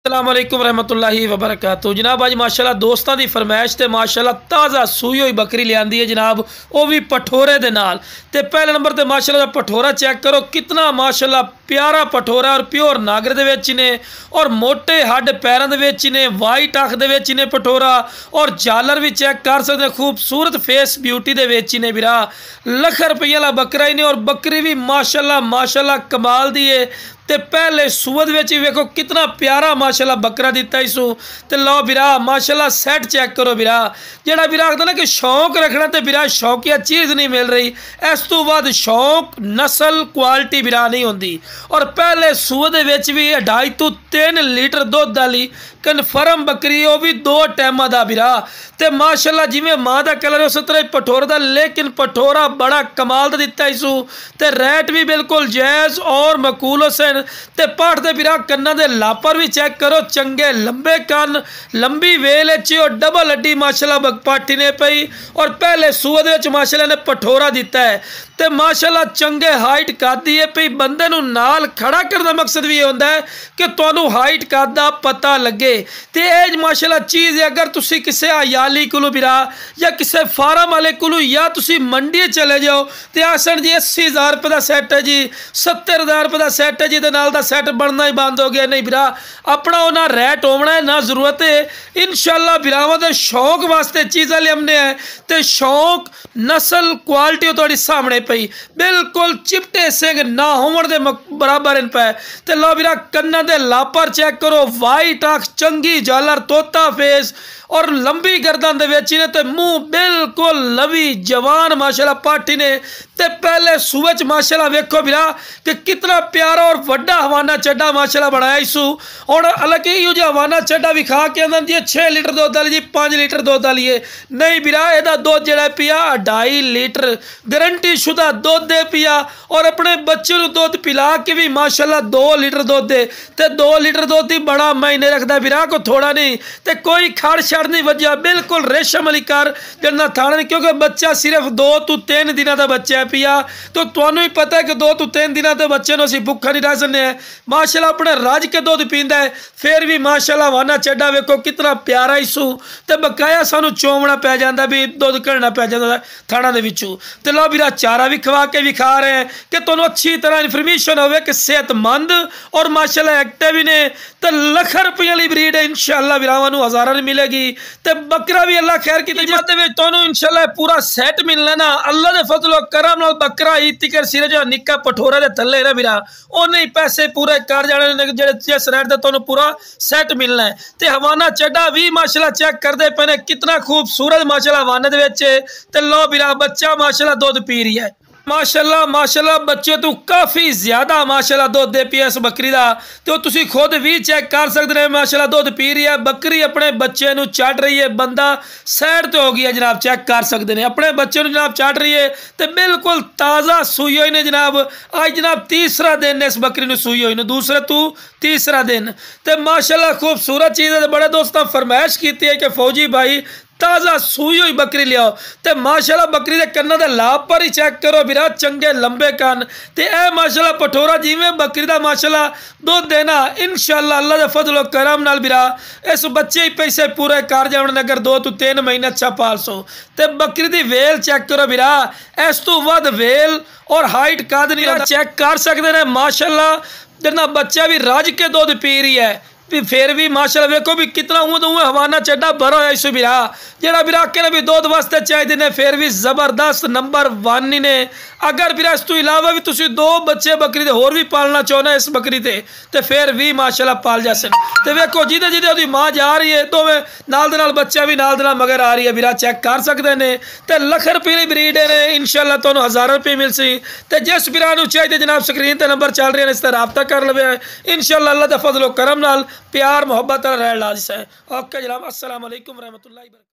अस्सलाम वालेकुम रहमतुल्लाहि वबरकातुहू। जनाब अज माशाल्लाह दोस्तों की फरमाइश ते माशाल्लाह ताज़ा सूई हुई बकरी लियांदी है जनाब, वो भी पठोरे दे नाल। ते पहले नंबर ते माशाल्लाह पठोरा चेक करो, कितना माशाल्लाह प्यारा पठोरा और प्योर नागर दे विच ने और मोटे हड्ड पैरों दे विच ने, वाइट अख दे विच ने पठोरा और झालर भी चेक कर सकते, खूबसूरत फेस ब्यूटी दे विच ने बिरा। लख रुपये वाला बकरा ही ने और बकरी भी माशाल्लाह माशाल्लाह कमाल दी है। ते पहले सूअद विच वेखो कितना प्यारा माशाल्लाह बकरा दिता इसू। ते लो बिरा माशाल्लाह सैट चेक करो बिरा, जेड़ा बिरा आखदा ना कि शौक रखना ते बिरा शौकिया चीज़ नहीं मिल रही, इस तो बाद शौक नस्ल क्वालिटी बिरा नहीं होंदी। और पहले सूअद विच भी 2.5 तो 3 लीटर दुध वाली कन्फर्म बकरी, वो भी 2 टाइम का बिरा। ते माशाल्लाह जिमें माँ का कलर है उस तरह पठोर का, लेकिन पठोरा बड़ा कमाल का दिता इसू। ते रेट भी बिल्कुल जायज़ और मकूल हुसैन। ते पाठ दे बिरा कन्ना दे लापर भी चेक करो, चंगे लंबे कन, लंबी वेल और डबल हड्डी माशाल्लाह पाठी ने पई। और पहले सूअद विच माशाल्लाह ने पठोरा दिता है ते माशाल्लाह चंगे हाइट कद है पई। बंदे नूं नाल खड़ा करने का मकसद भी होंदा है कि तुहानूं हाइट कद दा पता लगे। ते एज माशाल्लाह चीज़ है, अगर तुसी किसी अयाली कोलों बिरा या किसी फार्म वाले कोलों या तुसी मंडी चले जाओ तो आसन जी 80,000 रुपये का सैट है जी, 70,000 रुपये का सैट है जी, नाल दा सैट बनना ही बंद हो गया। नहीं बिरा, अपना वो ना रेट होना है ना जरूरत है। इंशाल्लाह बिरावां दे शौक वास्ते चीज़ां लियाने है ते शौक नस्ल क्वालिटी तुहाडे सामने पई, बिल्कुल चिपटे सिंह ना होवन दे बराबर इन पे। ते लो बिरा कन्ना दे लापर चेक करो, वाइट अख, चंगी झालर, तोता फेस और लंबी गर्दन दे विच ने ते मुंह बिल्कुल लवी जवान माशाल्लाह पाठी ने। ते पहले सूए च माशाल्लाह वेखो बिरा कि कितना प्यारा और वड्डा हवाना चड्डा माशाल्लाह बनाया इसू। और हालांकि इहो जिहा हवाना चड्डा भी खा के अंदर जी 6 लीटर दुध वाली जी 5 लीटर दुध वाली है नहीं बिरा, इहदा दुध जिहड़ा पिया 2.5 लीटर गारंटी शुदा दुध दे पिया। और अपने बच्चे को दुध पिला के भी माशाल्लाह 2 लीटर दुध दे ते 2 लीटर दुध ही बड़ा मायने रखता बिरा, को थोड़ा नहीं। ते कोई खड़ छड़ नहीं वजह, बिल्कुल रेशम वाली कर जन्ना थाना नहीं, क्योंकि बच्चा सिर्फ 2 तो 3 दिनों का बच्चा है पिया। तो तुहानू ही पता है कि 2 तो 3 दिनों के बच्चे को असीं भुखा नहीं रह सकते हैं। माशाल्लाह अपने रज के दुध पींदा है, फिर भी माशाल्लाह वाना चड्डा वेखो कितना प्यारा इसू। ते बकाया सानू चोमना पै जाता भी दुध कढ़ना पै जाता थाना दे विचों। ते लो बिरा चारा भी खवा के भी खा रहे हैं कि तुहानू अच्छी तरह इन्फॉर्मेशन होवे कि सेहतमंद और माशाल्लाह एक्टिव ही ने। तो लख रुपये वाली ब्रीड है, इंशाल्लाह बिरावां नू हज़ारां नहीं मिलेगी। ते बकरा भी अल्लाह खैर की तुहानू इंशाल्लाह पूरा सैट मिलना ना अल्लाह दे फजल करम नाल। बकरा ही तिकर सिरे जो निक्का पठोरा दे थल्ले ना बिरा, उन्हें ही पैसे पूरे कर जाने जेड़े जिस रेट दे तुहानू पूरा सैट मिलना है। ते हवाना चड्डा भी माशाल्लाह चेक करते पे ने, कितना खूबसूरत माशाल्लाह हवाने दे विच। ते लो बिरा बच्चा माशाल्लाह दुध पी रही है माशाल्लाह माशाल्लाह, बच्चे तो काफ़ी ज़्यादा माशाल्लाह दुध दे पी इस बकरी का। तो तुसी खुद भी चेक कर सकते हैं, माशाल्लाह दुध पी रही है बकरी, अपने बच्चे को चढ़ रही है। बंदा सैड तो हो गया जनाब, चेक कर सकते हैं अपने बच्चे को जनाब चढ़ रही है। तो बिल्कुल ताज़ा सूई हुई ने जनाब, आज जनाब तीसरा दिन इस बकरी को सूई हुई ने, दूसरे तो तीसरा दिन। तो माशाल्लाह खूबसूरत चीज़ है। बड़े दोस्तों फरमाइश की है कि फौजी भाई ताज़ा सूई हुई बकरी लियाओ। तो माशाल्लाह बकरी के कन्ना दे लाभ पर ही चेक करो बिरा, चंगे लंबे कन। तो यह माशाल्लाह पठोरा जिमें बकरी का माशाल्लाह दुध देना इंशाल्लाह अल्लाह के फजल करम नाल बिरा इस बच्चे ही पैसे पूरे कर जाने अगर 2 तो 3 महीने अच्छा पाल सो। तो बकरी की वेल चेक करो बिरा, इस तो वध वेल और हाइट कद नहीं चेक कर सकते हैं माशाल्लाह। जिन्ना बच्चा भी रज के दुध पी रही है फिर भी माशाल्लाह वेखो भी कितना हवाना चड्डा भरा होया इसू बिरा, जेड़ा बिरा के ने भी दुध वास्ते चाहिए ने, फिर भी जबरदस्त नंबर 1 ही ने। अगर बिरा इस तो इलावा भी तुसी 2 बच्चे बकरी दे होर भी पालना चाहना इस बकरी ते फिर भी माशाल्लाह पाल जा सन। तो वेखो जिदे जिदे ओदी माँ जा रही है तो नाल दे नाल बच्चा भी नाल दे नाल मगर आ रही है बिरा, चेक कर सकते हैं। तो लख रुपये की ब्रीड है इंशाल्लाह तुहानू हज़ारां रुपये मिल सी। तो जिस बिरा नू चाहिए जनाब स्क्रीन पर नंबर चल रहे हैं, इस तरह रब्ता कर लवे इंशाल्लाह अल्लाह दे फजल करम नाल प्यार मोहब्बत रह लाजिस है। ओके जनाब, अस्सलाम वालेकुम रहमतुल्लाहि।